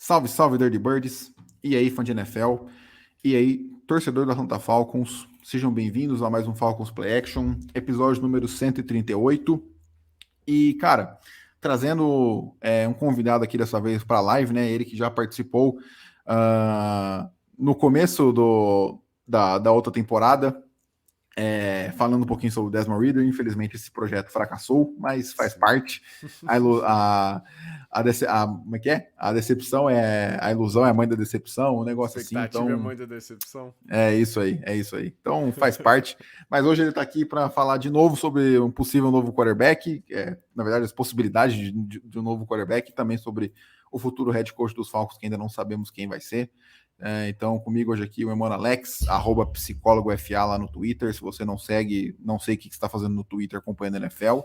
Salve, salve, Dirty Birds. E aí, fã de NFL. E aí, torcedor da Atlanta Falcons. Sejam bem-vindos a mais um Falcons Play Action, episódio número 138. E, cara, trazendo um convidado aqui dessa vez para a live, né? Ele que já participou no começo da outra temporada, falando um pouquinho sobre o Desmond Ridder. Infelizmente esse projeto fracassou, mas faz Sim. parte. Como é que é? A decepção a ilusão é a mãe da decepção, um negócio assim. Expectativa é Então mãe da decepção. é isso aí. Então faz parte. Mas hoje ele está aqui para falar de novo sobre um possível novo quarterback, na verdade as possibilidades de um novo quarterback, e também sobre o futuro head coach dos Falcons, que ainda não sabemos quem vai ser. Então, comigo hoje aqui o meu irmão Alex, @psicólogoFA lá no Twitter. Se você não segue, não sei o que você está fazendo no Twitter acompanhando a NFL.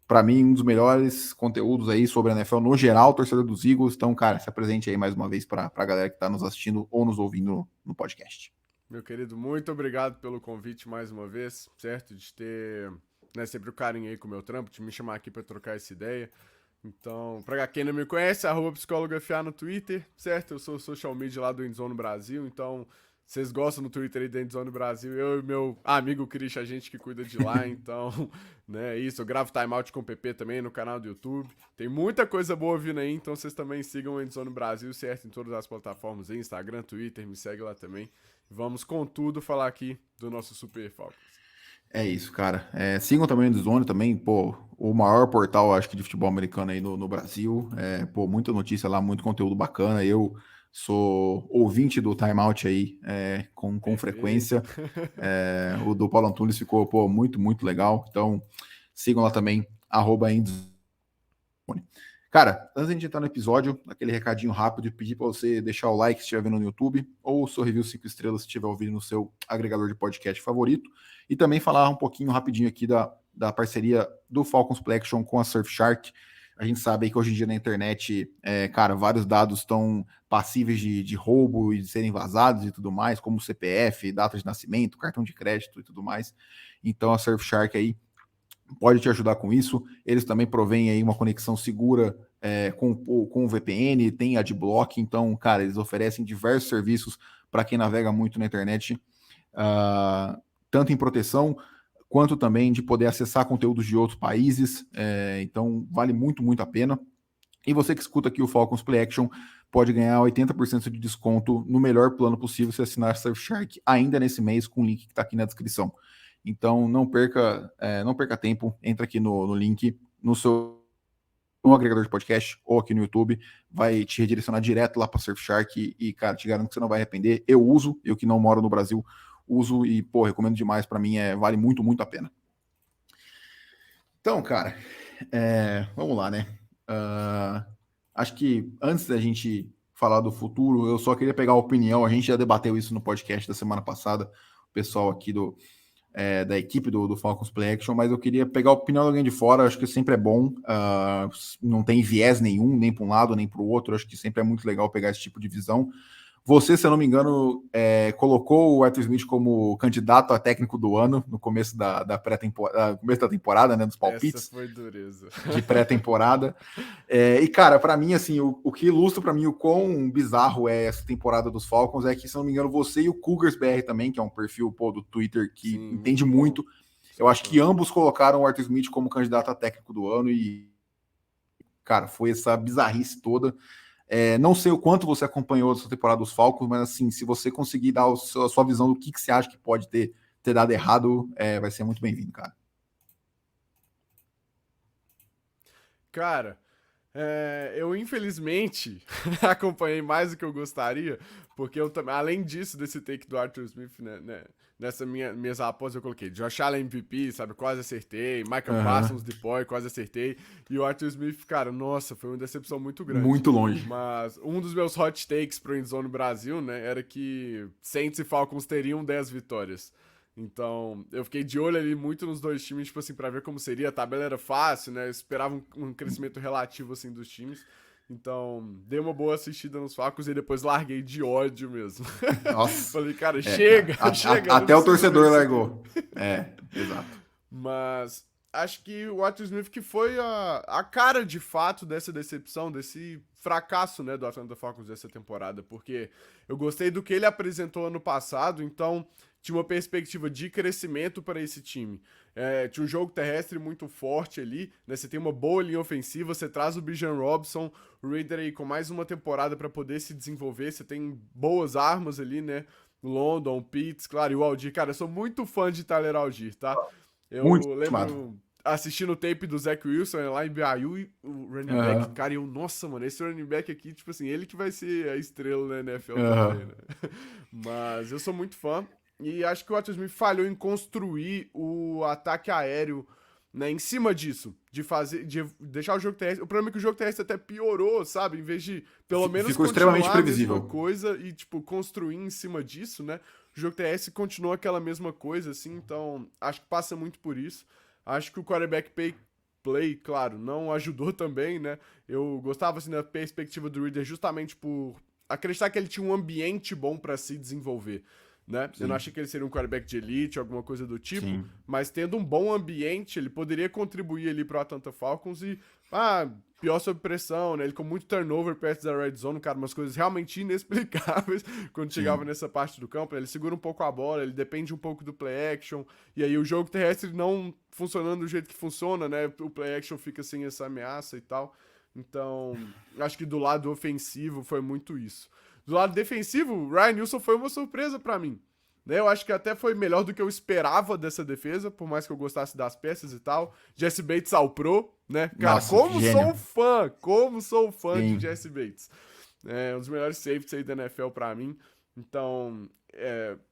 Para mim, um dos melhores conteúdos aí sobre a NFL no geral, torcedor dos Eagles. Então, cara, se apresente aí mais uma vez para a galera que está nos assistindo ou nos ouvindo no podcast. Meu querido, muito obrigado pelo convite mais uma vez, certo? De ter sempre o carinho aí com o meu trampo, de me chamar aqui para trocar essa ideia. Então, pra quem não me conhece, @psicólogoFA no Twitter, certo? Eu sou social media lá do Endzone Brasil, então vocês gostam no Twitter aí do Endzone Brasil, eu e meu amigo Christian, a gente que cuida de lá, então, né, isso, eu gravo timeout com o PP também no canal do YouTube, tem muita coisa boa vindo aí, então vocês também sigam o Endzone Brasil, certo? Em todas as plataformas aí, Instagram, Twitter, me segue lá também. Vamos com tudo falar aqui do nosso Super Falcons. É isso, cara. Sigam também o Endzone também, pô, o maior portal, acho que, de futebol americano aí no Brasil. Muita notícia lá, muito conteúdo bacana. Eu sou ouvinte do Timeout aí com frequência. O do Paulo Antunes ficou, pô, muito, muito legal. Então, sigam lá também, @Endzone. Cara, antes de a gente entrar no episódio, aquele recadinho rápido de pedir para você deixar o like se estiver vendo no YouTube, ou o seu review 5 estrelas se estiver ouvindo no seu agregador de podcast favorito, e também falar um pouquinho rapidinho aqui da parceria do Falcons Play Action com a Surfshark. A gente sabe aí que hoje em dia na internet, cara, vários dados estão passíveis de roubo e de serem vazados e tudo mais, como CPF, data de nascimento, cartão de crédito e tudo mais. Então a Surfshark aí pode te ajudar com isso. Eles também provêm aí uma conexão segura com o VPN, tem adblock. Então, cara, eles oferecem diversos serviços para quem navega muito na internet, tanto em proteção quanto também de poder acessar conteúdos de outros países. Então, vale muito, muito a pena. E você que escuta aqui o Falcons Play Action pode ganhar 80% de desconto no melhor plano possível se assinar Surfshark ainda nesse mês com o link que está aqui na descrição. Então não perca tempo, entra aqui no link no agregador de podcast ou aqui no YouTube, vai te redirecionar direto lá para Surfshark e, cara, te garanto que você não vai arrepender. Eu uso, eu que não moro no Brasil, uso e, pô, recomendo demais. Para mim vale muito, muito a pena. Então, cara, vamos lá, né? Acho que antes da gente falar do futuro, eu só queria pegar a opinião. A gente já debateu isso no podcast da semana passada, o pessoal aqui da equipe do Falcons Play Action, mas eu queria pegar a opinião de alguém de fora. Acho que sempre é bom, não tem viés nenhum, nem para um lado nem para o outro. Acho que sempre é muito legal pegar esse tipo de visão. Você, se eu não me engano, colocou o Arthur Smith como candidato a técnico do ano no começo da pré-temporada, começo da temporada, né, dos palpites. Essa foi dureza. De pré-temporada. E, cara, para mim, assim, o que ilustra para mim o quão bizarro é essa temporada dos Falcons é que, se eu não me engano, você e o Cougars BR também, que é um perfil, pô, do Twitter que Sim, entende muito muito. Eu acho que ambos colocaram o Arthur Smith como candidato a técnico do ano e, cara, foi essa bizarrice toda. Não sei o quanto você acompanhou essa temporada dos Falcons, mas, assim, se você conseguir dar a sua visão do que você acha que pode ter dado errado, vai ser muito bem-vindo, cara. Cara, eu infelizmente acompanhei mais do que eu gostaria, porque eu também, além disso, desse take do Arthur Smith, né, nessa minhas apostas eu coloquei Josh Allen MVP, sabe, quase acertei, Michael Parsons DePoy, quase acertei, e o Arthur Smith, cara, nossa, foi uma decepção muito grande. Muito longe. Mas um dos meus hot takes pro Endzone Brasil, né, era que Saints e Falcons teriam 10 vitórias. Então, eu fiquei de olho ali muito nos dois times, tipo assim, pra ver como seria. A tabela era fácil, né? Eu esperava um crescimento relativo, assim, dos times. Então, dei uma boa assistida nos Falcons e depois larguei de ódio mesmo. Nossa. Falei, cara, chega, Cara, chega. até o torcedor largou. Exato. Mas acho que o Arthur Smith que foi a cara de fato dessa decepção, desse fracasso, né, do Atlanta Falcons dessa temporada, porque eu gostei do que ele apresentou ano passado, então tinha uma perspectiva de crescimento para esse time. Tinha um jogo terrestre muito forte ali, né? Você tem uma boa linha ofensiva, você traz o Bijan Robson, o Reader aí com mais uma temporada para poder se desenvolver, você tem boas armas ali, né? London, Pitts, claro, e o Aldir. Cara, eu sou muito fã de Tyler Algier, tá? Muito Eu estimado. lembro assistindo o tape do Zach Wilson lá em BYU e o running back, Aham, cara, nossa, mano, esse running back aqui, tipo assim, ele que vai ser a estrela da NFL também, aham. né? Mas eu sou muito fã e acho que o Arthur Smith falhou em construir o ataque aéreo, né, em cima disso, de deixar o jogo terrestre. O problema é que o jogo terrestre até piorou, sabe? Em vez de pelo menos Ficou extremamente continuar a mesma previsível. coisa e tipo construir em cima disso, né? O jogo TS continua aquela mesma coisa, assim, então acho que passa muito por isso. Acho que o quarterback play, claro, não ajudou também, né? Eu gostava, assim, da perspectiva do Reader justamente por acreditar que ele tinha um ambiente bom para se desenvolver, né? Eu não Sim, achei que ele seria um quarterback de elite, alguma coisa do tipo, sim. mas tendo um bom ambiente, ele poderia contribuir ali pro Atlanta Falcons e, pior sob pressão, né? Ele com muito turnover perto da red zone, cara, umas coisas realmente inexplicáveis quando chegava Sim. nessa parte do campo, né? Ele segura um pouco a bola, ele depende um pouco do play action, e aí o jogo terrestre não funcionando do jeito que funciona, né? O play action fica sem essa ameaça e tal. Então, acho que do lado ofensivo foi muito isso. Do lado defensivo, o Ryan Nilsson foi uma surpresa pra mim. Né, eu acho que até foi melhor do que eu esperava dessa defesa, por mais que eu gostasse das peças e tal. Jesse Bates ao pro, né? Cara, Nossa, gênio. como sou fã de Sim. Jesse Bates. É um dos melhores safeties aí da NFL pra mim. Então,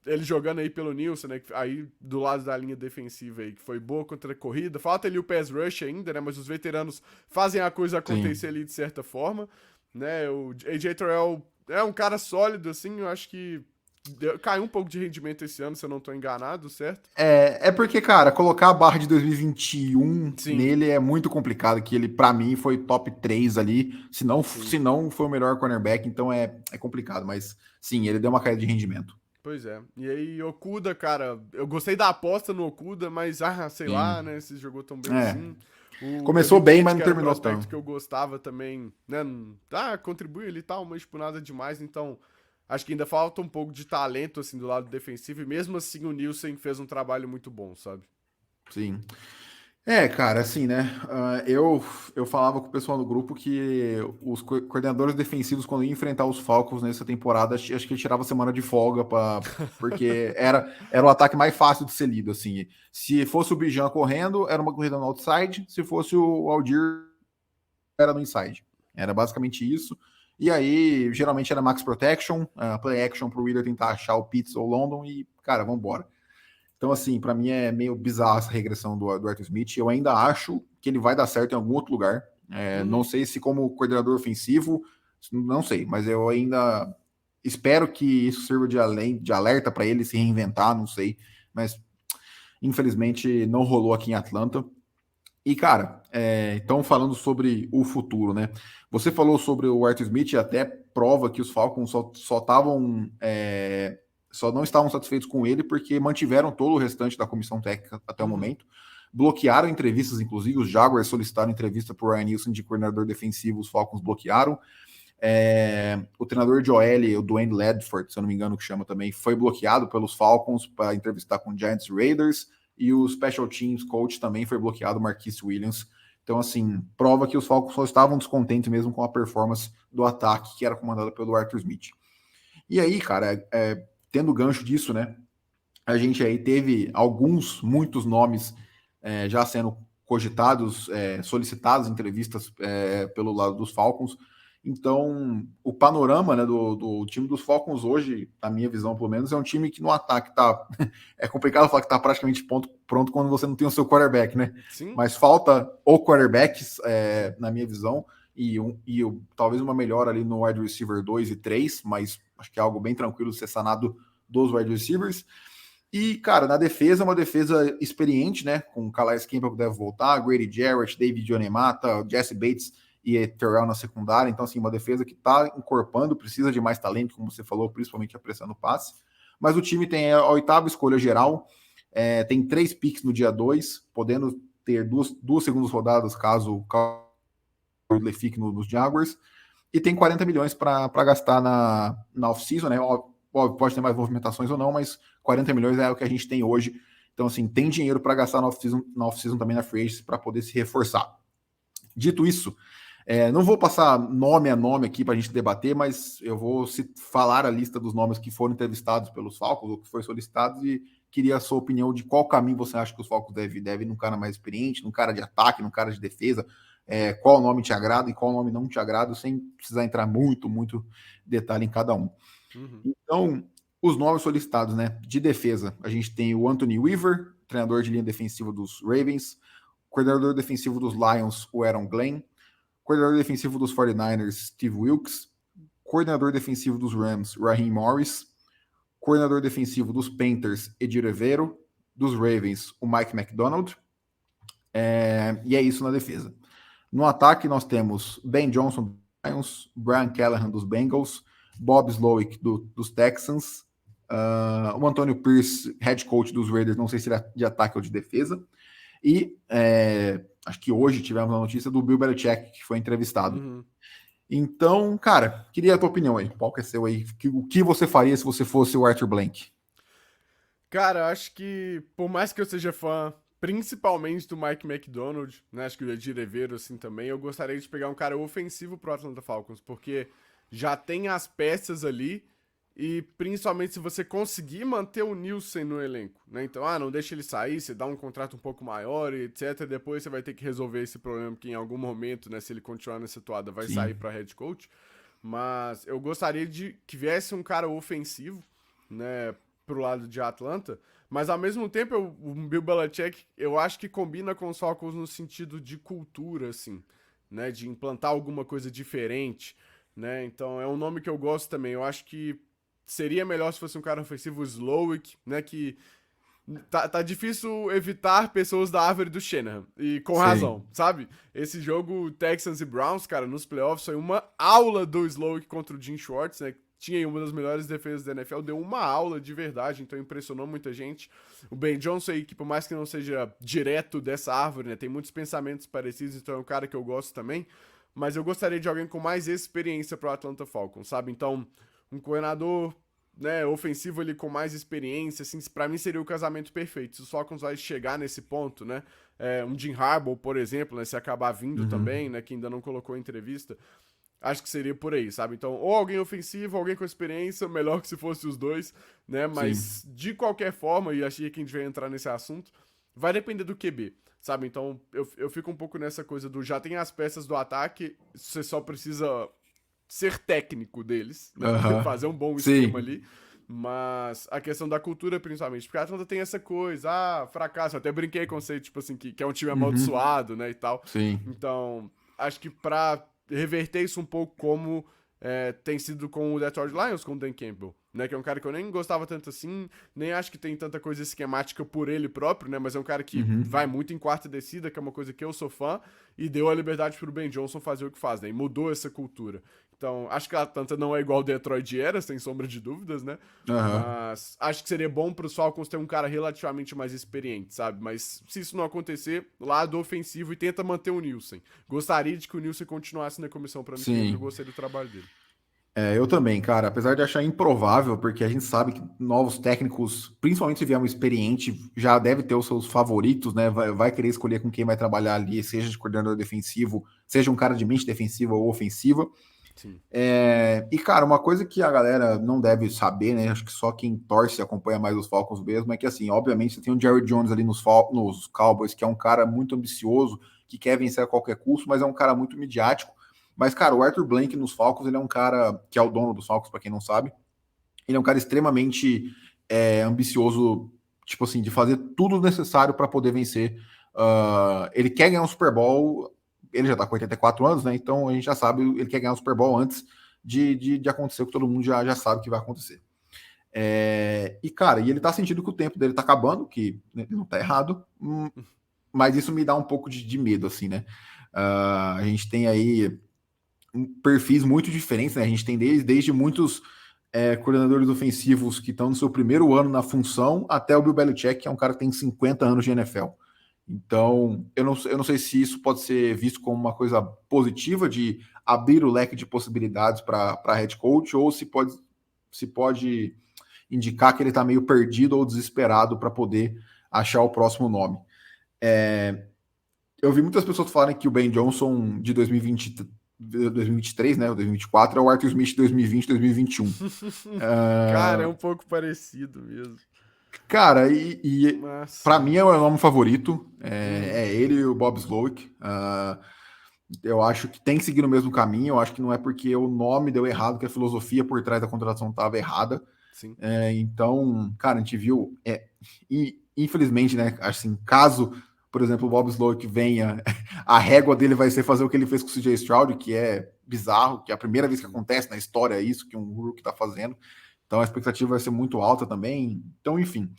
ele jogando aí pelo Nilson, né? Aí do lado da linha defensiva aí, que foi boa contra a corrida. Falta ali o pass rush ainda, né? Mas os veteranos fazem a coisa acontecer Sim. ali de certa forma, né? O AJ Terrell é um cara sólido, assim, eu acho que caiu um pouco de rendimento esse ano, se eu não tô enganado, certo? É porque, cara, colocar a barra de 2021 Sim, nele é muito complicado, que ele, pra mim, foi top 3 ali, sim. se não foi o melhor cornerback, então é complicado, mas sim, ele deu uma caída de rendimento. Pois é. E aí, Okuda, cara, eu gostei da aposta no Okuda, mas, sei lá, Sim. né, se jogou tão bem É. assim. O Começou Kevin bem, Kent, mas que não era um terminou prospecto tão. que eu gostava também, né, contribui ali e tal, mas, tipo, nada demais, então, acho que ainda falta um pouco de talento, assim, do lado defensivo, e mesmo assim o Nielsen fez um trabalho muito bom, sabe? Sim. Cara, assim, né? Eu falava com o pessoal no grupo que os coordenadores defensivos, quando iam enfrentar os Falcons nessa temporada, acho que ele tirava semana de folga, porque era o ataque mais fácil de ser lido, assim. Se fosse o Bijan correndo, era uma corrida no outside, se fosse o Aldir, era no inside. Era basicamente isso. E aí, geralmente era max protection, play action pro Reader tentar achar o Pitts ou London e, cara, vambora. Então, assim, para mim é meio bizarra essa regressão do Arthur Smith. Eu ainda acho que ele vai dar certo em algum outro lugar. Não Uhum. sei se como coordenador ofensivo, não sei, mas eu ainda espero que isso sirva de alerta para ele se reinventar, não sei. Mas infelizmente não rolou aqui em Atlanta. E, cara, então falando sobre o futuro, né? Você falou sobre o Arthur Smith e até prova que os Falcons só não estavam satisfeitos com ele porque mantiveram todo o restante da comissão técnica até o Uhum. momento. Bloquearam entrevistas, inclusive os Jaguars solicitaram entrevista para o Ryan Nielsen de coordenador defensivo, os Falcons bloquearam. O treinador de OL, o Dwayne Ledford, se eu não me engano, que chama também, foi bloqueado pelos Falcons para entrevistar com Giants Raiders, e o Special Teams Coach também foi bloqueado, Marquise Williams. Então, assim, prova que os Falcons só estavam descontentes mesmo com a performance do ataque que era comandado pelo Arthur Smith. E aí, cara, tendo gancho disso, né, a gente aí teve muitos nomes já sendo cogitados, solicitados em entrevistas pelo lado dos Falcons. Então, o panorama, né, do time dos Falcons hoje, na minha visão pelo menos, é um time que no ataque tá. É complicado falar que tá praticamente pronto quando você não tem o seu quarterback, né? Sim, Mas falta o quarterback, na minha visão, talvez uma melhora ali no wide receiver 2 e 3, mas acho que é algo bem tranquilo ser sanado dos wide receivers. E, cara, na defesa, uma defesa experiente, né? Com Calais Campbell que deve voltar, Grady Jarrett, David Onemata, Jesse Bates e Terrell na secundária. Então, assim, uma defesa que tá encorpando, precisa de mais talento, como você falou, principalmente apressando o passe. Mas o time tem a oitava escolha geral, tem 3 picks no dia 2, podendo ter duas segundas rodadas caso o Ridley fique nos Jaguars, e tem 40 milhões para gastar na off-season, né? Óbvio, pode ter mais movimentações ou não, mas 40 milhões é o que a gente tem hoje. Então, assim, tem dinheiro para gastar na off-season também na free agency para poder se reforçar. Dito isso, não vou passar nome a nome aqui para a gente debater, mas eu vou falar a lista dos nomes que foram entrevistados pelos Falcons, ou que foi solicitados, e queria a sua opinião de qual caminho você acha que os Falcons devem ir num cara mais experiente, num cara de ataque, num cara de defesa, qual nome te agrada e qual nome não te agrada, sem precisar entrar muito detalhe em cada um. Uhum. Então, os nomes solicitados, né? De defesa, a gente tem o Anthony Weaver, treinador de linha defensiva dos Ravens, coordenador defensivo dos Lions, o Aaron Glenn, coordenador defensivo dos 49ers, Steve Wilkes, coordenador defensivo dos Rams, Raheem Morris, coordenador defensivo dos Panthers, Edir Evero, dos Ravens, o Mike McDonald, e é isso na defesa. No ataque, nós temos Ben Johnson dos Lions, Brian Callahan dos Bengals, Bob Slowick dos Texans, o Antonio Pierce, head coach dos Raiders, não sei se ele é de ataque ou de defesa, e acho que hoje tivemos a notícia do Bill Belichick, que foi entrevistado. Uhum. Então, cara, queria a tua opinião aí. Qual que é seu aí? O que você faria se você fosse o Arthur Blank? Cara, eu acho que, por mais que eu seja fã, principalmente do Mike McDonald, né? Acho que o Edir Evero, assim, também, eu gostaria de pegar um cara ofensivo pro Atlanta Falcons, porque já tem as peças ali, e principalmente se você conseguir manter o Nielsen no elenco, né? Então, não deixa ele sair, você dá um contrato um pouco maior e etc. Depois você vai ter que resolver esse problema que em algum momento, né, se ele continuar nessa toada, vai sair para head coach. Mas eu gostaria de que viesse um cara ofensivo, né, pro lado de Atlanta, mas ao mesmo tempo o Bill Belichick, eu acho que combina com os Falcons no sentido de cultura, assim, né, de implantar alguma coisa diferente, né? Então é um nome que eu gosto também. Eu acho que seria melhor se fosse um cara ofensivo, Slowick, né? Que tá difícil evitar pessoas da árvore do Shanahan. E com razão, sabe? Esse jogo Texans e Browns, cara, nos playoffs foi uma aula do Slowick contra o Jim Schwartz, né? Tinha uma das melhores defesas da NFL, deu uma aula de verdade, então impressionou muita gente. O Ben Johnson aí, que por mais que não seja direto dessa árvore, né? Tem muitos pensamentos parecidos, então é um cara que eu gosto também. Mas eu gostaria de alguém com mais experiência pro Atlanta Falcons, sabe? Então, um coordenador, né, ofensivo ali com mais experiência, assim, pra mim seria o casamento perfeito. Se o Falcons vai chegar nesse ponto, né, um Jim Harbaugh, por exemplo, né, se acabar vindo também, né, que ainda não colocou em entrevista, acho que seria por aí, sabe? Então, ou alguém ofensivo, alguém com experiência, melhor que se fosse os dois, né, mas de qualquer forma, e achei que a gente vai entrar nesse assunto, vai depender do QB, sabe? Então, eu fico um pouco nessa coisa do já tem as peças do ataque, você só precisa ser técnico deles, né? Fazer um bom esquema ali. Mas a questão da cultura, principalmente, porque a Atlanta tem essa coisa, fracasso. Eu até brinquei com você, tipo assim, que é um time amaldiçoado, né, e tal. Sim. Então, acho que pra reverter isso um pouco como tem sido com o Detroit Lions, com o Dan Campbell, né, que é um cara que eu nem gostava tanto assim, nem acho que tem tanta coisa esquemática por ele próprio, né, mas é um cara que vai muito em quarta descida, que é uma coisa que eu sou fã, e deu a liberdade pro Ben Johnson fazer o que faz, né, e mudou essa cultura. Então, acho que a Atlanta não é igual o Detroit era, sem sombra de dúvidas, né? Mas acho que seria bom pros Falcons ter um cara relativamente mais experiente, sabe? Mas se isso não acontecer, lado ofensivo e tenta manter o Nielsen. Gostaria de que o Nielsen continuasse na comissão pra mim, porque eu gostei do trabalho dele. Eu também, cara. Apesar de achar improvável, porque a gente sabe que novos técnicos, principalmente se vier um experiente, já deve ter os seus favoritos, né? Vai querer escolher com quem vai trabalhar ali, seja de coordenador defensivo, seja um cara de mente defensiva ou ofensiva. Sim. E, cara, uma coisa que a galera não deve saber, né? Acho que só quem torce e acompanha mais os Falcons mesmo, é que, assim, obviamente você tem o Jerry Jones ali nos Cowboys, que é um cara muito ambicioso, que quer vencer a qualquer custo, mas é um cara muito midiático. Mas, cara, o Arthur Blank nos Falcons, ele é um cara que é o dono dos Falcons, para quem não sabe. Ele é um cara extremamente ambicioso, tipo assim, de fazer tudo necessário para poder vencer. Ele quer ganhar um Super Bowl, ele já tá com 84 anos, né? Então a gente já sabe, ele quer ganhar um Super Bowl antes de acontecer o que todo mundo já sabe que vai acontecer. E, cara, ele tá sentindo que o tempo dele tá acabando, que ele não tá errado, mas isso me dá um pouco de medo, assim, né? A gente tem aí perfis muito diferentes, né? A gente tem desde muitos coordenadores ofensivos que estão no seu primeiro ano na função, até o Bill Belichick, que é um cara que tem 50 anos de NFL. Então, eu não sei se isso pode ser visto como uma coisa positiva de abrir o leque de possibilidades para head coach, ou se pode indicar que ele está meio perdido ou desesperado para poder achar o próximo nome. Eu vi muitas pessoas falarem que o Ben Johnson de 2023, né, o 2024, é o Arthur Smith de 2020, 2021. Cara, é um pouco parecido mesmo. Cara, e Mas. para mim é o meu nome favorito. Uhum. É ele e o Bob Slowick. Eu acho que tem que seguir no mesmo caminho. Eu acho que não é porque o nome deu errado que a filosofia por trás da contratação estava errada. Sim. Então, cara, a gente viu. Infelizmente, né? Assim, caso, por exemplo, o Bob Slowick venha, a régua dele vai ser fazer o que ele fez com o CJ Stroud, que é bizarro, que é a primeira vez que Sim. acontece na história isso que um rookie está fazendo. Então a expectativa vai ser muito alta também. Então, enfim.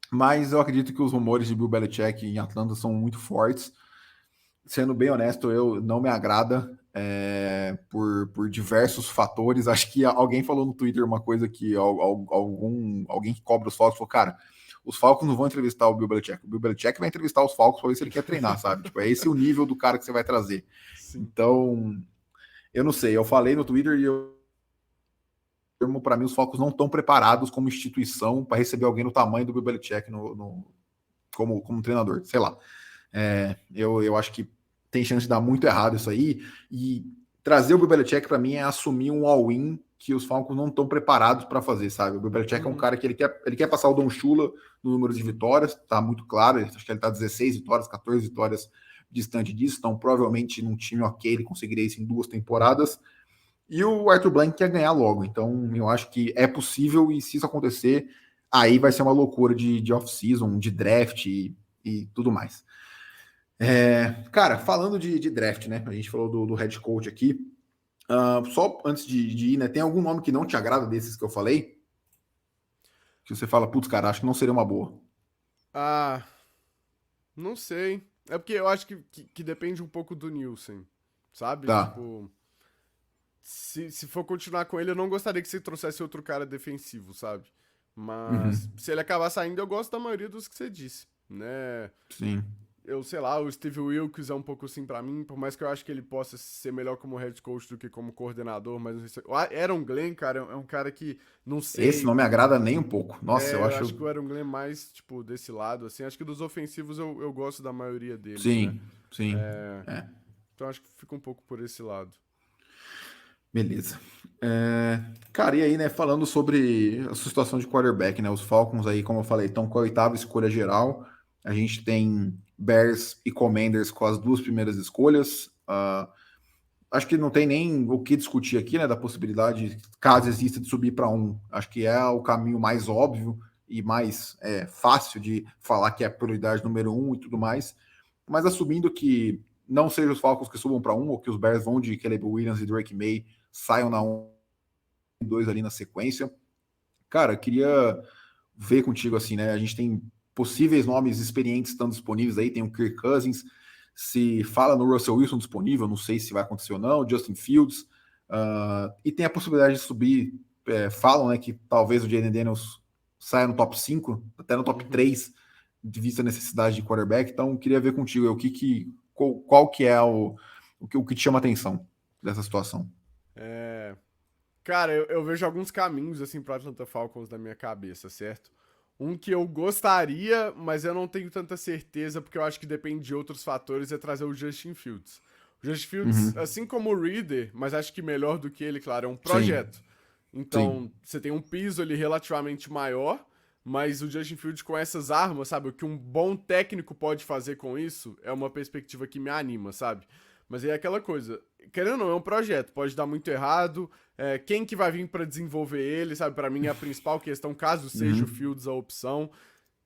Mas eu acredito que os rumores de Bill Belichick em Atlanta são muito fortes. Sendo bem honesto, eu não me agrada por diversos fatores. Acho que alguém falou no Twitter uma coisa que alguém que cobra os Falcons falou, cara, os Falcons não vão entrevistar o Bill Belichick. O Bill Belichick vai entrevistar os Falcons para ver se ele quer treinar, sabe? Tipo, é esse o nível do cara que você vai trazer. Sim. Então, eu não sei. Eu falei no Twitter e para mim, os Falcons não estão preparados como instituição para receber alguém no tamanho do Bill Belichick como treinador. Sei lá. Eu acho que tem chance de dar muito errado isso aí. E trazer o Bill Belichick, para mim, é assumir um all-in que os Falcons não estão preparados para fazer, sabe? O Bill Belichick é um Uhum. cara que ele quer passar o Don Shula no número de vitórias, tá muito claro. Acho que ele tá 16 vitórias, 14 vitórias distante disso. Então, provavelmente, num time ok, ele conseguiria isso em 2 temporadas. E o Arthur Blank quer ganhar logo. Então, eu acho que é possível, e se isso acontecer, aí vai ser uma loucura de off-season, de draft e tudo mais. Cara, falando de draft, né? A gente falou do head coach aqui. Só antes de ir, né? Tem algum nome que não te agrada desses que eu falei? Que você fala, putz, cara, acho que não seria uma boa. Ah, não sei. É porque eu acho que depende um pouco do Nielsen, sabe? Tá. Tipo, se for continuar com ele, eu não gostaria que você trouxesse outro cara defensivo, sabe? Mas Uhum. se ele acabar saindo, eu gosto da maioria dos que você disse, né? Sim. Eu sei lá, o Steve Wilkes é um pouco assim pra mim, por mais que eu acho que ele possa ser melhor como head coach do que como coordenador, mas não sei se... O Aaron Glenn, cara, é um cara que não Esse não sei. me agrada nem um pouco. Nossa, eu Eu acho que acho. o Aaron Glenn é mais, tipo, desse lado, assim. Acho que dos ofensivos eu gosto da maioria deles, né? Sim, sim. É, É. então acho que fica um pouco por esse lado. Beleza. Cara, e aí, né, falando sobre a sua situação de quarterback, né? Os Falcons aí, como eu falei, estão com a oitava escolha geral. A gente tem Bears e Commanders com as duas primeiras escolhas. Acho que não tem nem o que discutir aqui, né? Da possibilidade, caso exista, de subir para um. Acho que é o caminho mais óbvio e mais fácil de falar que é a prioridade número um e tudo mais. Mas assumindo que não seja os Falcons que subam para um, ou que os Bears vão de Caleb Williams e Drake May saiam na 1 e 2 ali na sequência. Cara, queria ver contigo assim, né? A gente tem possíveis nomes experientes estando disponíveis aí, tem o Kirk Cousins, se fala no Russell Wilson disponível, não sei se vai acontecer ou não, Justin Fields, e tem a possibilidade de subir, falam, né, que talvez o Jayden Daniels saia no top 5, até no top Uhum. 3, de vista a necessidade de quarterback, então queria ver contigo qual que é o que te chama a atenção dessa situação. É, cara, eu vejo alguns caminhos, assim, pro Atlanta Falcons na minha cabeça, certo? Um que eu gostaria, mas eu não tenho tanta certeza, porque eu acho que depende de outros fatores, é trazer o Justin Fields. O Justin Fields, Uhum. assim como o Reader, mas acho que melhor do que ele, claro, é um Sim, projeto. Então, sim. você tem um piso ali relativamente maior, mas o Justin Fields com essas armas, sabe? O que um bom técnico pode fazer com isso é uma perspectiva que me anima, sabe? Mas aí é aquela coisa, querendo ou não, é um projeto, pode dar muito errado. Quem que vai vir para desenvolver ele, sabe? Para mim é a principal questão, caso seja o Uhum. Fields a opção.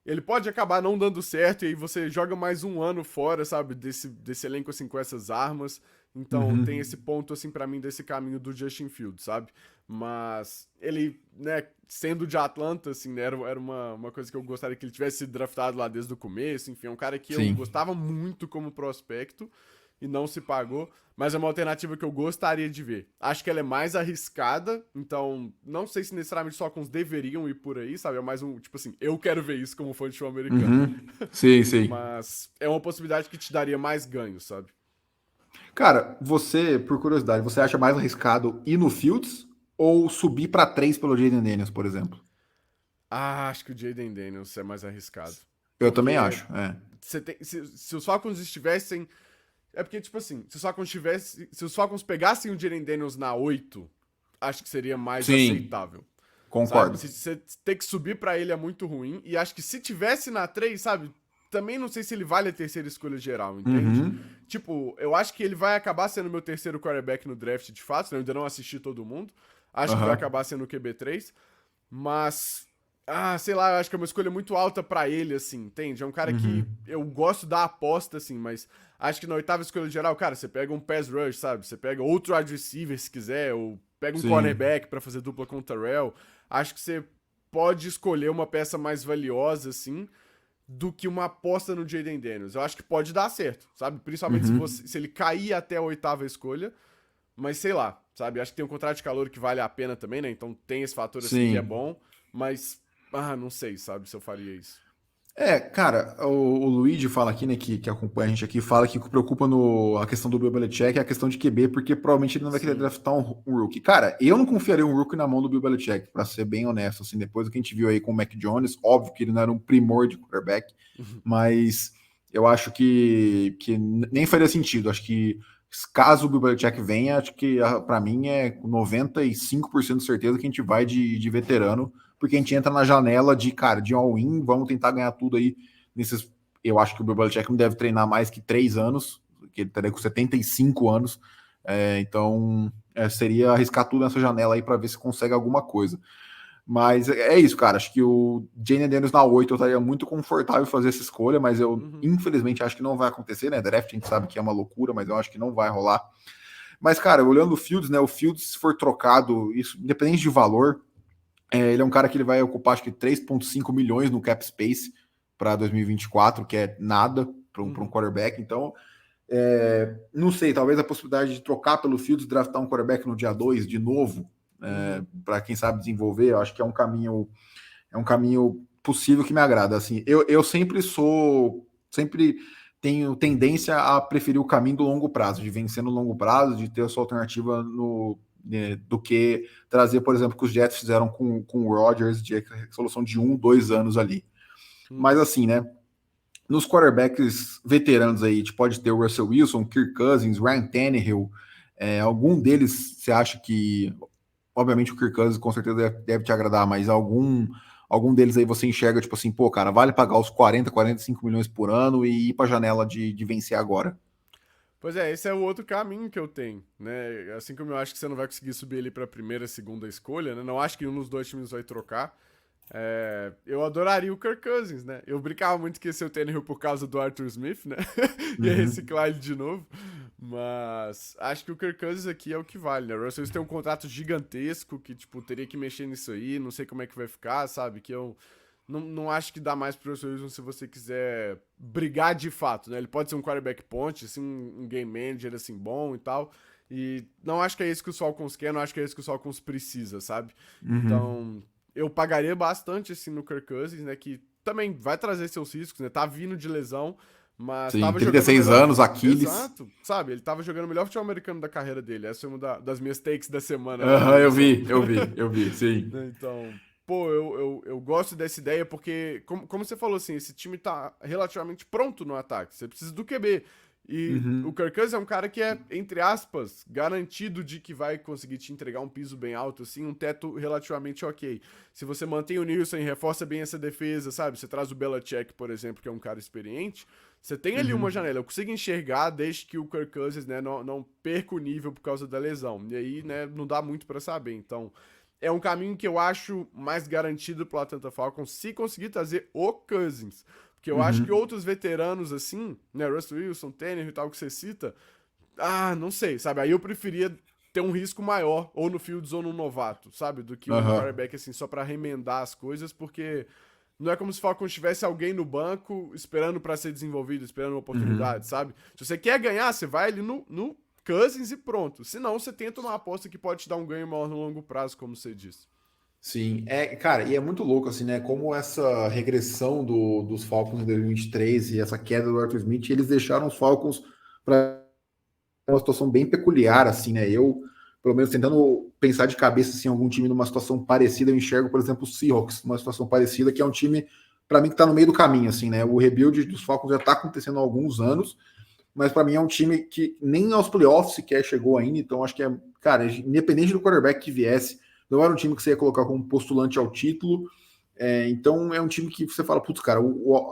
Ele pode acabar não dando certo e aí você joga mais um ano fora, sabe? Desse elenco assim com essas armas. Então tem esse Uhum. ponto assim para mim desse caminho do Justin Fields, sabe? Mas ele, né, sendo de Atlanta, assim, né, era uma coisa que eu gostaria que ele tivesse sido draftado lá desde o começo. Enfim, é um cara que eu Sim. gostava muito como prospecto. e não se pagou, mas é uma alternativa que eu gostaria de ver. Acho que ela é mais arriscada, então não sei se necessariamente só com os deveriam ir por aí, sabe? É mais um, tipo assim, eu quero ver isso como fã de futebol americano. Uhum. Sim, sim. Mas é uma possibilidade que te daria mais ganho, sabe? Cara, você, por curiosidade, você acha mais arriscado ir no Fields ou subir para 3 pelo Jaden Daniels, por exemplo? Ah, acho que o Jaden Daniels é mais arriscado. Eu também Porque acho, é. se os Falcons estivessem. É porque, tipo assim, se os Falcons pegassem o Jaden Daniels na 8, acho que seria mais Sim, aceitável. Sabe? concordo. Se você ter que subir pra ele é muito ruim. E acho que se tivesse na 3, sabe? Também não sei se ele vale a terceira escolha geral, entende? Uhum, Tipo, eu acho que ele vai acabar sendo meu terceiro quarterback no draft de fato, né? Eu ainda não assisti todo mundo. Acho que vai aham, acabar sendo o QB3. Mas, sei lá, eu acho que é uma escolha muito alta pra ele, assim, entende? É um cara que uhum. eu gosto da aposta, assim, mas acho que na oitava escolha geral, cara, você pega um pass rush, sabe? Você pega outro wide receiver se quiser, ou pega um Sim. cornerback pra fazer dupla com o Terrell. Acho que você pode escolher uma peça mais valiosa, assim, do que uma aposta no Jaden Daniels. Eu acho que pode dar certo, sabe? Principalmente Uhum. se ele cair até a oitava escolha. Mas sei lá, sabe? Acho que tem um contrato de calor que vale a pena também, né? Então tem esse fator assim que é Sim. bom. Mas, não sei, sabe, se eu faria isso. É, cara, o Luigi fala aqui, né, que acompanha a gente aqui, fala que o que preocupa no, a questão do Bill Belichick é a questão de QB, porque provavelmente ele não vai querer Sim. draftar um rookie. Cara, eu não confiaria um rookie na mão do Bill Belichick, pra ser bem honesto, assim, depois do que a gente viu aí com o Mac Jones, óbvio que ele não era um primor de quarterback, mas eu acho que nem faria sentido. Acho que caso o Bill Belichick venha, acho que pra mim é 95% de certeza que a gente vai de veterano, porque a gente entra na janela de, cara, de all-in, vamos tentar ganhar tudo aí nesses. Eu acho que o Bill Belichick não deve treinar mais que 3 anos, que ele estaria com 75 anos, então seria arriscar tudo nessa janela aí para ver se consegue alguma coisa. Mas é isso, cara. Acho que o Jane Daniels na 8 eu estaria muito confortável em fazer essa escolha, mas eu Uhum. infelizmente acho que não vai acontecer, né? Draft a gente sabe que é uma loucura, mas eu acho que não vai rolar. Mas, cara, olhando o Fields, né? O Fields, se for trocado, isso, independente de valor, ele é um cara que ele vai ocupar acho que 3,5 milhões no cap space para 2024, que é nada para um Uhum. quarterback. Então, não sei, talvez a possibilidade de trocar pelo Fields, draftar um quarterback no dia 2 de novo, Uhum. para quem sabe desenvolver, eu acho que é um caminho possível que me agrada. Assim, eu sempre tenho tendência a preferir o caminho do longo prazo, de vencer no longo prazo, de ter a sua alternativa do que trazer, por exemplo, que os Jets fizeram com o Rodgers, de solução de 1, 2 anos ali. Mas Uhum. assim, né? Nos quarterbacks veteranos aí, a gente pode ter o Russell Wilson, Kirk Cousins, Ryan Tannehill. Algum deles você acha que, obviamente o Kirk Cousins com certeza deve te agradar, mas algum deles aí você enxerga, tipo assim, pô, cara, vale pagar os 45 milhões por ano e ir pra janela de vencer agora. Pois é, esse é o outro caminho que eu tenho, né? Assim como eu acho que você não vai conseguir subir ele pra primeira, segunda escolha, né? Não acho que um dos dois times vai trocar. Eu adoraria o Kirk Cousins, né? Eu brincava muito que ia ser o Tannehill por causa do Arthur Smith, né? Ia Uhum. reciclar ele de novo. Mas acho que o Kirk Cousins aqui é o que vale, né? O Russell Wilson tem um contrato gigantesco que, tipo, teria que mexer nisso aí. Não sei como é que vai ficar, sabe? Que eu não acho que dá mais pro Russell Wilson se você quiser brigar de fato, né? Ele pode ser um quarterback ponte, assim, um game manager, assim, bom e tal. E não acho que é isso que os Falcons querem, não acho que é isso que os Falcons precisa, sabe? Uhum. Então, eu pagaria bastante, assim, no Kirk Cousins, né? Que também vai trazer seus riscos, né? Tá vindo de lesão, mas Sim, tava jogando o 36 melhor. anos, Aquiles. Exato, sabe? Ele tava jogando o melhor futebol americano da carreira dele. Essa é uma das minhas takes da semana lá no Aham, eu Edição. vi, eu vi, eu vi, sim. Né, então, pô, eu gosto dessa ideia porque, como você falou assim, esse time tá relativamente pronto no ataque. Você precisa do QB. E o Uhum. Kirk Cousins é um cara que é, entre aspas, garantido de que vai conseguir te entregar um piso bem alto, assim, um teto relativamente ok. Se você mantém o Nilson e reforça bem essa defesa, sabe? Você traz o Belichick, por exemplo, que é um cara experiente, você tem ali uma Uhum. janela. Eu consigo enxergar desde que o Kirk Cousins, né, não perca o nível por causa da lesão. E aí, né, não dá muito pra saber. Então, é um caminho que eu acho mais garantido pro Atlanta Falcons se conseguir trazer o Cousins. Porque eu acho que Uhum. outros veteranos assim, né, Russell Wilson, Tanner e tal que você cita, não sei, sabe? Aí eu preferia ter um risco maior, ou no Fields ou no novato, sabe? Do que um Aham. quarterback assim, só pra remendar as coisas, porque não é como se o Falcons tivesse alguém no banco esperando pra ser desenvolvido, esperando uma oportunidade, sabe? Se você quer ganhar, você vai ali no Cousins e pronto. Se não, você tenta uma aposta que pode te dar um ganho maior no longo prazo, como você disse. Sim, cara, e é muito louco, assim, né? Como essa regressão dos Falcons em 2023 e essa queda do Arthur Smith, eles deixaram os Falcons para uma situação bem peculiar, assim, né? Eu, pelo menos, tentando pensar de cabeça, assim, algum time numa situação parecida, eu enxergo, por exemplo, o Seahawks, numa situação parecida, que é um time, para mim, que tá no meio do caminho, assim, né? O rebuild dos Falcons já tá acontecendo há alguns anos, mas para mim é um time que nem aos playoffs sequer chegou ainda, então acho que é, cara, independente do quarterback que viesse, não era um time que você ia colocar como postulante ao título, então é um time que você fala, putz, cara,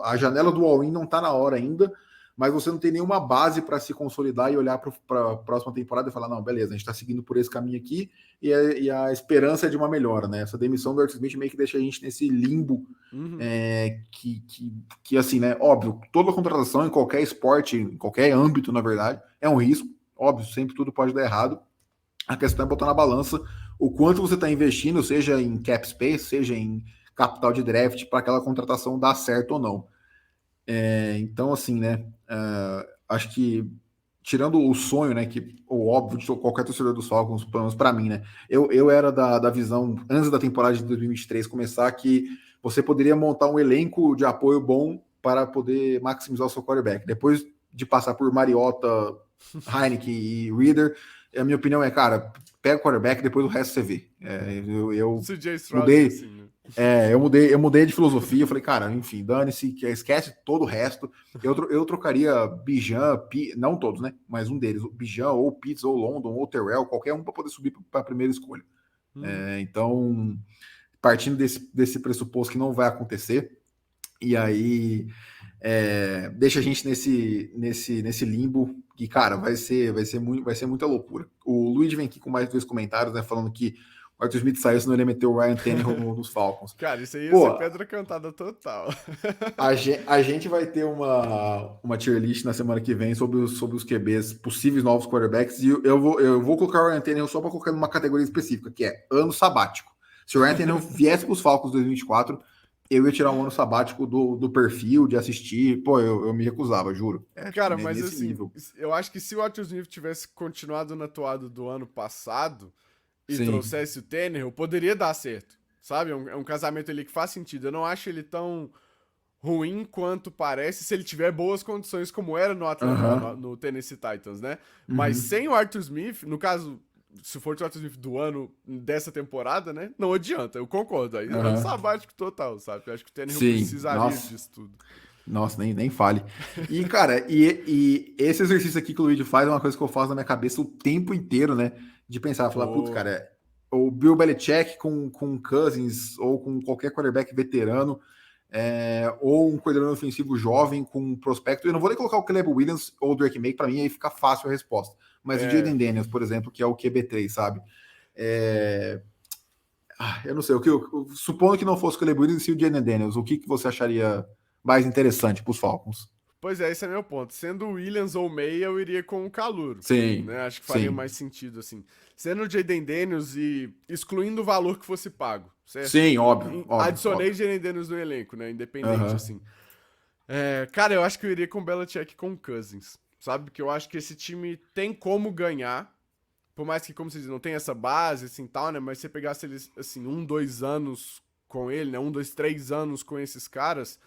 a janela do all-in não tá na hora ainda, mas você não tem nenhuma base para se consolidar e olhar para a próxima temporada e falar, não, beleza, a gente está seguindo por esse caminho aqui e a esperança é de uma melhora, né? Essa demissão do Arthur Smith meio que deixa a gente nesse limbo Uhum. que assim, né? Óbvio, toda contratação em qualquer esporte, em qualquer âmbito, na verdade, é um risco. Óbvio, sempre tudo pode dar errado. A questão é botar na balança o quanto você está investindo, seja em cap space, seja em capital de draft, para aquela contratação dar certo ou não. Então, assim, né? Acho que tirando o sonho, né? Que o óbvio de qualquer torcedor dos Falcons, pelo menos para mim, né? Eu era da visão, antes da temporada de 2023 começar, que você poderia montar um elenco de apoio bom para poder maximizar o seu quarterback. Depois de passar por Mariota, Heineken e Reader, a minha opinião é, cara, pega o quarterback, depois o resto você vê. Eu CJ Stroud é mudei. assim, né? Eu mudei de filosofia, eu falei, cara, enfim, dane-se, esquece todo o resto. Eu trocaria Bijan, não todos, né? Mas um deles, o Bijan, ou Pitts, ou London, ou Terrell, qualquer um para poder subir para a primeira escolha. Uhum. Então, partindo desse pressuposto que não vai acontecer, e aí deixa a gente nesse limbo que, cara, vai ser muita loucura. O Luiz vem aqui com mais 2 comentários, né? Falando que o Arthur Smith saiu, senão ele ia meter o Ryan Tannehill nos Falcons. Cara, isso aí ia ser Pô, pedra cantada total. a gente vai ter uma tier list na semana que vem sobre os QBs, possíveis novos quarterbacks, e eu vou colocar o Ryan Tannehill só para colocar numa categoria específica, que é ano sabático. Se o Ryan Tannehill viesse para os Falcons 2024, eu ia tirar um ano sabático do perfil, de assistir. Pô, eu me recusava, juro. Cara, mas Nesse assim, nível. eu acho que se o Arthur Smith tivesse continuado na toada do ano passado e Sim. trouxesse o Tannehill, poderia dar certo, sabe? É um casamento ali que faz sentido. Eu não acho ele tão ruim quanto parece se ele tiver boas condições como era Aham. no Tennessee Titans, né? Mas Uhum. sem o Arthur Smith, no caso, se for o Arthur Smith do ano, dessa temporada, né? Não adianta, eu concordo. Aí ano Aham. sabático total, sabe? Eu acho que o Tannehill Sim. precisaria Nossa. disso tudo. Nossa, nem fale. E, cara, e esse exercício aqui que o Luigi faz é uma coisa que eu faço na minha cabeça o tempo inteiro, né? De pensar, falar, putz, Pô. cara, o Bill Belichick com Cousins ou com qualquer quarterback veterano, ou um coordenador ofensivo jovem com um prospecto. Eu não vou nem colocar o Caleb Williams ou o Drake May, para mim aí fica fácil a resposta. Mas o É. Jaden Daniels, por exemplo, que é o QB3, sabe? É, eu não sei, supondo que não fosse o Caleb Williams e o Jaden Daniels, o que você acharia mais interessante para os Falcons? Pois é, esse é meu ponto. Sendo o Williams ou May, eu iria com o Calouro. Sim, Né? Acho que faria sim. mais sentido, assim. Sendo o Jaden Daniels e excluindo o valor que fosse pago, certo? Sim, óbvio, óbvio, Adicionei óbvio. Jaden Daniels no elenco, né? Independente, Aham. assim. Cara, eu acho que eu iria com o Belichick e com o Cousins. Sabe? Porque eu acho que esse time tem como ganhar. Por mais que, como você diz, não tem essa base, assim, tal, né? Mas se você pegasse eles, assim, 2 anos com ele, né? 3 anos com esses caras,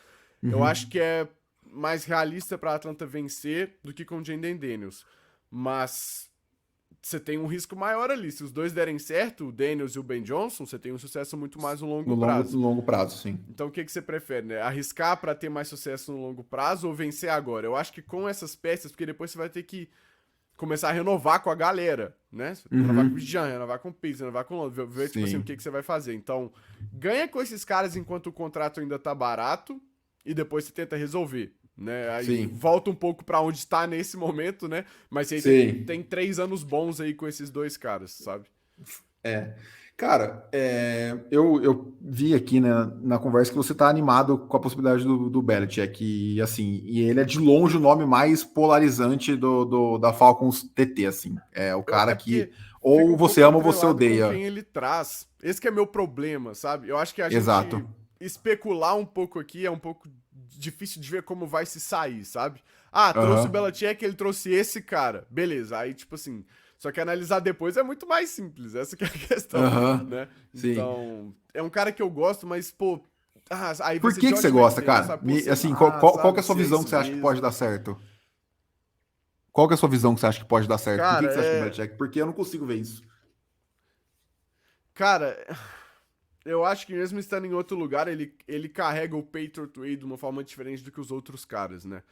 eu acho Uhum. que é mais realista pra Atlanta vencer do que com o Jaden Daniels. Mas você tem um risco maior ali. Se os dois derem certo, o Daniels e o Ben Johnson, você tem um sucesso muito mais no longo No prazo. longo prazo, sim. Então o que você prefere, né? Arriscar pra ter mais sucesso no longo prazo ou vencer agora? Eu acho que com essas peças, porque depois você vai ter que começar a renovar com a galera, né? Renovar com o Uhum. Jean, renovar com o Pitts, renovar com o Londres, ver tipo assim o Sim. que você vai fazer. Então, ganha com esses caras enquanto o contrato ainda tá barato e depois você tenta resolver, né? Aí Sim. volta um pouco pra onde tá nesse momento, né? Mas aí tem Sim. 3 anos bons aí com esses dois caras, sabe? É. Cara, eu vi aqui na conversa que você tá animado com a possibilidade do Belichick, e assim, e ele é de longe o nome mais polarizante da Falcons TT, assim. É o cara É que porque fica ou um você pouco ama ou você atrelado com odeia. quem ele traz. Esse que é meu problema, sabe? Eu acho que a gente Exato. especular um pouco aqui é um pouco difícil de ver como vai se sair, sabe? Ah, trouxe o Belichick, ele trouxe esse cara. Beleza, aí tipo assim, só que analisar depois é muito mais simples, essa que é a questão, Aham. né? Sim. Então, é um cara que eu gosto, mas, pô, aí vai Por ser que você Josh gosta, McDaniels, cara? sabe? Pô, sei Assim, qual, lá, qual que é sabe? a sua Se é visão que isso você acha que pode mesmo. dar certo? Qual que é a sua visão que você acha que pode dar certo? Por que Cara, você acha que o Belichick? Porque eu não consigo ver isso. Cara, eu acho que mesmo estando em outro lugar, ele carrega o Patriot Way de uma forma diferente do que os outros caras, né?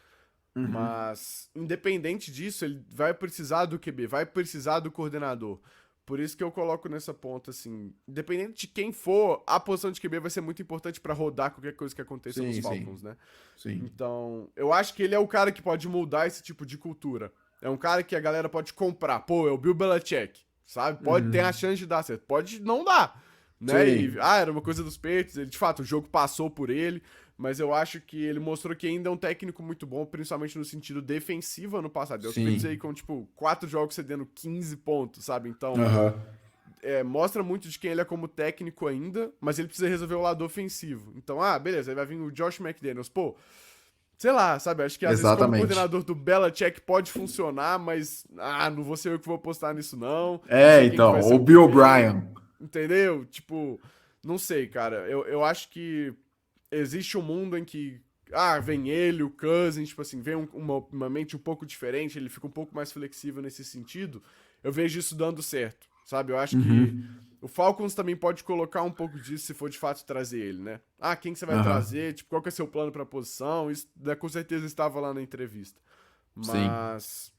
Uhum. Mas, independente disso, ele vai precisar do QB, vai precisar do coordenador. Por isso que eu coloco nessa ponta, assim, independente de quem for, a posição de QB vai ser muito importante pra rodar qualquer coisa que aconteça nos Sim, sim, Falcons, né? sim. Então, eu acho que ele é o cara que pode mudar esse tipo de cultura. É um cara que a galera pode comprar. Pô, é o Bill Belichick, sabe? Pode ter a Uhum. chance de dar certo. Pode não dar, né? E, Sim, era uma coisa dos peitos. Ele, de fato, o jogo passou por ele. Mas eu acho que ele mostrou que ainda é um técnico muito bom, principalmente no sentido defensivo ano passado. Deu os peitos aí sim. com, tipo, 4 jogos cedendo 15 pontos, sabe? Então, Aham. mostra muito de quem ele é como técnico ainda, mas ele precisa resolver o lado ofensivo. Então, beleza, aí vai vir o Josh McDaniels. Pô, sei lá, sabe? Acho que às vezes como Exatamente. coordenador do Belichick pode funcionar, mas não vou ser eu que vou apostar nisso não É, sei quem que então, vai ser o o Bill QB, O'Brien. entendeu? Tipo, não sei, cara. Eu acho que existe um mundo em que vem ele, o Cousins, tipo assim, vem uma mente um pouco diferente, ele fica um pouco mais flexível nesse sentido. Eu vejo isso dando certo, sabe? Eu acho que Uhum. o Falcons também pode colocar um pouco disso se for de fato trazer ele, né? Quem que você vai Aham. trazer? Tipo, qual que é seu plano pra posição? Isso com certeza estava lá na entrevista. Sim. Mas,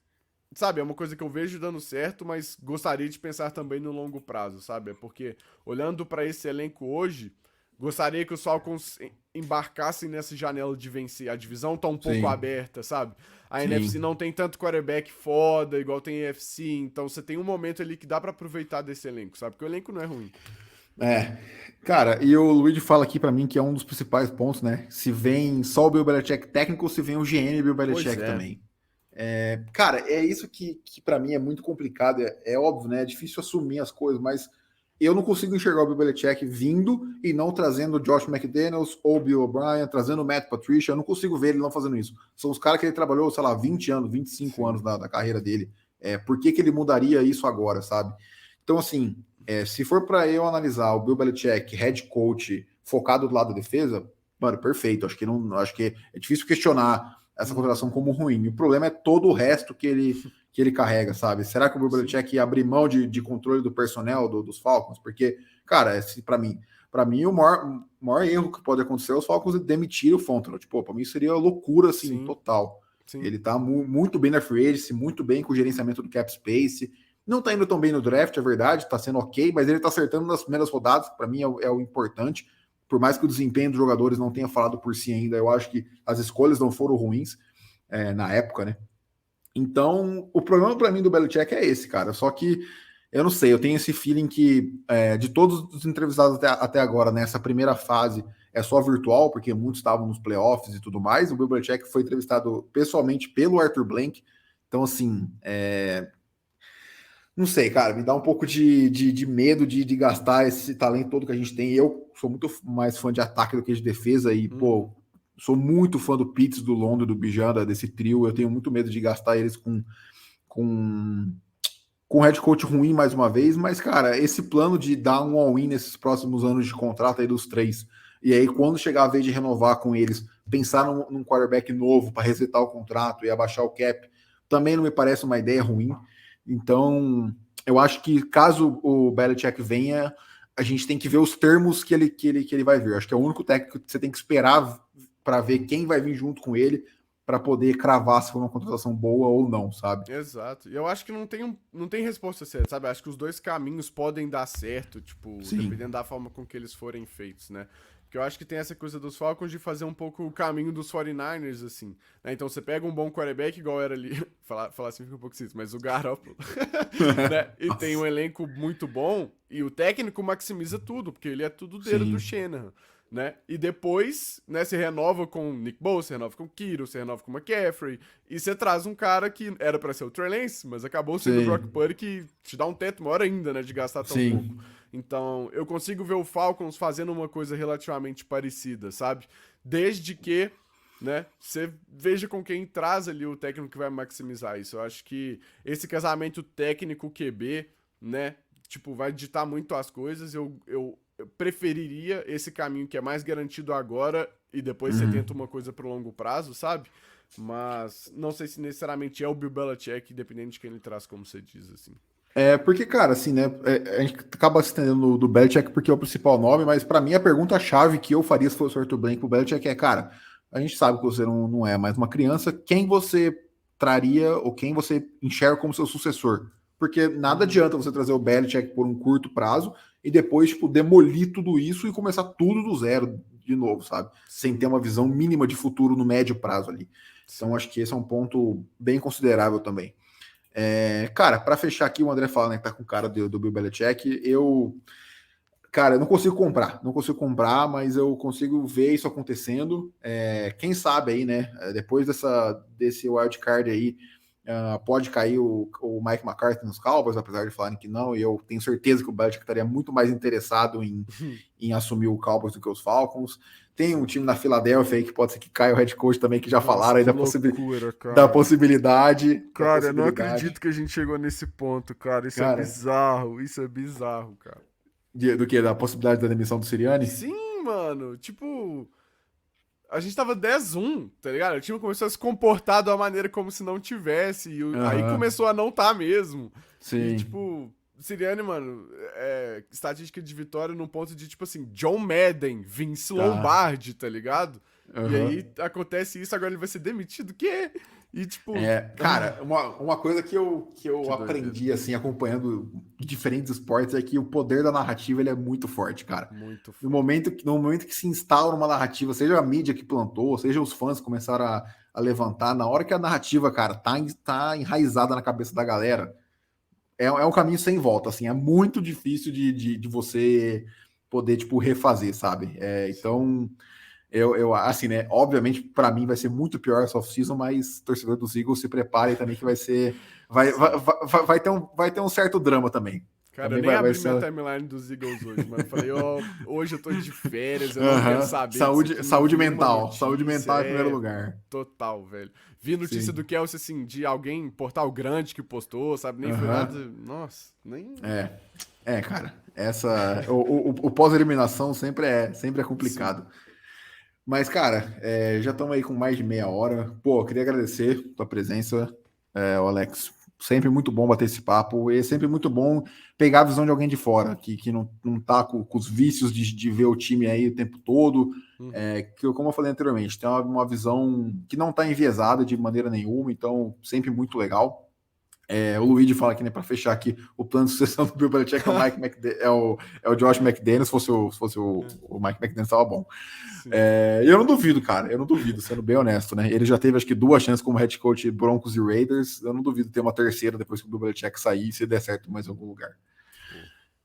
sabe, é uma coisa que eu vejo dando certo, mas gostaria de pensar também no longo prazo, sabe? É porque, olhando pra esse elenco hoje, gostaria que os Falcons embarcassem nessa janela de vencer. A divisão tá um pouco Sim. aberta, sabe? A NFC Sim. não tem tanto quarterback foda, igual tem a AFC, então você tem um momento ali que dá pra aproveitar desse elenco, sabe? Porque o elenco não é ruim. É. Cara, e o Luigi fala aqui pra mim que é um dos principais pontos, né? Se vem só o Bill Belichick técnico ou se vem o GM Bill Pois Belichick é. também. Cara, é isso que para mim é muito complicado. É óbvio, né? É difícil assumir as coisas, mas eu não consigo enxergar o Bill Belichick vindo e não trazendo o Josh McDaniels ou o Bill O'Brien, trazendo o Matt Patricia. Eu não consigo ver ele não fazendo isso. São os caras que ele trabalhou, sei lá, 20 anos, 25 anos Sim. da carreira dele. Por que ele mudaria isso agora, sabe? Então, assim, se for para eu analisar o Bill Belichick, head coach, focado do lado da defesa, mano, perfeito. Acho que é difícil questionar essa Uhum. contratação como ruim. O problema é todo o resto que ele carrega, sabe? Será que o Bill Sim. Belichick ia abrir mão de controle do personnel dos Falcons? Porque, cara, para mim o maior erro que pode acontecer é os Falcons demitir o Fontenot. Tipo, para mim seria loucura assim, Sim. total. Sim. Ele tá muito bem na free agency, muito bem com o gerenciamento do cap space. Não tá indo tão bem no draft, é verdade, tá sendo ok, mas ele tá acertando nas primeiras rodadas, que para mim é o importante. Por mais que o desempenho dos jogadores não tenha falado por si ainda, eu acho que as escolhas não foram ruins na época, né? Então, o problema para mim do Belichick é esse, cara. Só que eu não sei, eu tenho esse feeling que de todos os entrevistados até agora, nessa primeira fase, é só virtual, porque muitos estavam nos playoffs e tudo mais. O Bill Belichick foi entrevistado pessoalmente pelo Arthur Blank. Então, assim, não sei, cara, me dá um pouco de medo de gastar esse talento todo que a gente tem. Eu sou muito mais fã de ataque do que de defesa e, Uhum. pô, sou muito fã do Pitts, do Londo, do Bijanda, desse trio. Eu tenho muito medo de gastar eles com, com um head coach ruim mais uma vez, mas, cara, esse plano de dar um all-in nesses próximos anos de contrato aí dos três, e aí quando chegar a vez de renovar com eles, pensar num quarterback novo para resetar o contrato e abaixar o cap, também não me parece uma ideia ruim. Então, eu acho que caso o Belichick venha, a gente tem que ver os termos que ele vai vir. Acho que é o único técnico que você tem que esperar para ver quem vai vir junto com ele para poder cravar se for uma contratação boa ou não, sabe? Exato. E eu acho que não tem resposta certa, sabe? Acho que os dois caminhos podem dar certo, tipo, Sim, dependendo da forma com que eles forem feitos, né? Porque eu acho que tem essa coisa dos Falcons de fazer um pouco o caminho dos 49ers, assim. Né? Então você pega um bom quarterback, igual era ali. falar assim fica um pouco simples, mas o Garoppolo. né? E tem um Nossa. elenco muito bom, e o técnico maximiza tudo, porque ele é tudo dedo do Sim, Shanahan. Né? E depois, né, você renova com o Nick Bosa, você renova com o Kiro, você renova com o McCaffrey, e você traz um cara que era pra ser o Trey Lance, mas acabou sendo o Brock sim, Purdy, que te dá um teto maior ainda, né, de gastar tão pouco. sim. Então, eu consigo ver o Falcons fazendo uma coisa relativamente parecida, sabe? Desde que, né, você veja com quem traz ali o técnico que vai maximizar isso. Eu acho que esse casamento técnico-QB, né, tipo, vai ditar muito as coisas. Eu preferiria esse caminho que é mais garantido agora e depois você tenta uma coisa pro longo prazo, sabe? Mas não sei se necessariamente é o Bill Belichick, dependendo de quem ele traz, como você diz, assim. Porque, cara, assim, né? A gente acaba se estendendo do Belichick porque é o principal nome, mas pra mim a pergunta-chave que eu faria se fosse o Arthur Blank pro Belichick é, cara, a gente sabe que você não é mais uma criança, quem você traria ou quem você enxerga como seu sucessor? Porque nada adianta você trazer o Belichick por um curto prazo e depois, tipo, demolir tudo isso e começar tudo do zero de novo, sabe? Sem ter Sim, uma visão mínima de futuro no médio prazo ali. Então, sim. acho que esse é um ponto bem considerável também. Cara, para fechar aqui, o André fala, né, que tá com cara do Bill Belichick. Cara, eu não consigo comprar, mas eu consigo ver isso acontecendo. Quem sabe aí, né, depois desse wildcard aí, pode cair o Mike McCarthy nos Cowboys, apesar de falarem que não, e eu tenho certeza que o Belichick estaria muito mais interessado em assumir o Cowboys do que os Falcons. Tem um Sim. time na Filadélfia aí que pode ser que caia o head coach também, que já Nossa, falaram aí que da, loucura, da cara. possibilidade, da Cara, eu não possibilidade. acredito que a gente chegou nesse ponto, cara. Cara, Isso é bizarro, cara. do que? Da possibilidade da demissão do Sirianni? Sim, mano. Tipo, a gente tava 10-1, tá ligado? O time começou a se comportar de uma maneira como se não tivesse. Aí Aham, começou a não tá mesmo. E, sim. tipo, Sirianni, mano, estatística de vitória num ponto de, tipo assim, John Madden, Vince Tá. Lombardi, tá ligado? E Aham. aí acontece isso, agora ele vai ser demitido? O quê? E, tipo, Cara, uma coisa que eu que doideira. aprendi, assim, acompanhando diferentes esportes, é que o poder da narrativa ele é muito forte, cara. Muito No forte. momento, no momento que se instaura uma narrativa, seja a mídia que plantou, seja os fãs que começaram a levantar, na hora que a narrativa, cara, tá enraizada na cabeça da galera, é um caminho sem volta, assim, é muito difícil de você poder, tipo, refazer, sabe? Sim. Então, assim, né? Obviamente, para mim vai ser muito pior essa off-season, mas torcedor dos Eagles se preparem também que vai ser. Sim. Vai ter um certo drama também. Cara, eu Também nem vai abri minha ser. timeline dos Eagles hoje, mano. Falei, ó, hoje eu tô de férias, eu não quero Aham. saber disso Saúde, aqui, não saúde vi uma mental. Saúde notícia. mental em primeiro lugar. Total, velho. Vi notícia do Sim. Kelsey, assim, de alguém, portal grande que postou, sabe? Nem foi nada. Aham. Nossa, nem. É. Cara. O pós-eliminação sempre é Sim. complicado. Mas, cara, já estamos aí com mais de meia hora. Pô, eu queria agradecer a tua presença, o Alex. Sempre muito bom bater esse papo. E é sempre muito bom pegar a visão de alguém de fora, que não tá com os vícios de ver o time aí o tempo todo. Uhum. Como eu falei anteriormente, tem uma visão que não está enviesada de maneira nenhuma, então sempre muito legal. O Luigi fala aqui, né, para fechar aqui, o plano de sucessão do Bill Belichick é o Josh McDaniels, se fosse o Mike McDaniels, estava bom. Sim. Eu não duvido, cara. Eu não duvido, sendo bem honesto, né? Ele já teve, acho que, 2 chances como head coach Broncos e Raiders. Eu não duvido ter uma terceira depois que o Bill Belichick sair, se der certo em mais algum lugar. Pô.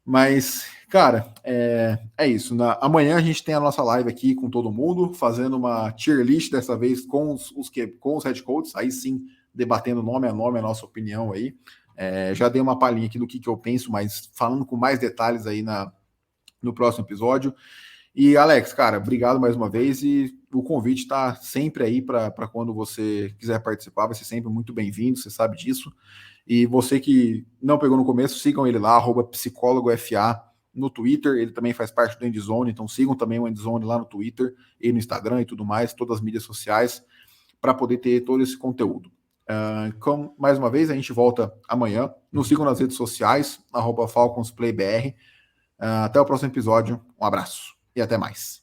Mas, cara, é isso. Amanhã a gente tem a nossa live aqui com todo mundo, fazendo uma tier list dessa vez com os head coaches. Aí sim, debatendo nome a nome a nossa opinião aí. Já dei uma palhinha aqui do que eu penso, mas falando com mais detalhes aí no próximo episódio. E, Alex, cara, obrigado mais uma vez. E o convite está sempre aí para quando você quiser participar, vai ser sempre muito bem-vindo, você sabe disso. E você que não pegou no começo, sigam ele lá, psicólogofa no Twitter. Ele também faz parte do Endzone, então sigam também o Endzone lá no Twitter e no Instagram e tudo mais, todas as mídias sociais, para poder ter todo esse conteúdo. Mais uma vez, a gente volta amanhã. Nos sigam nas redes sociais, @FalconsPlayBR. Até o próximo episódio. Um abraço e até mais.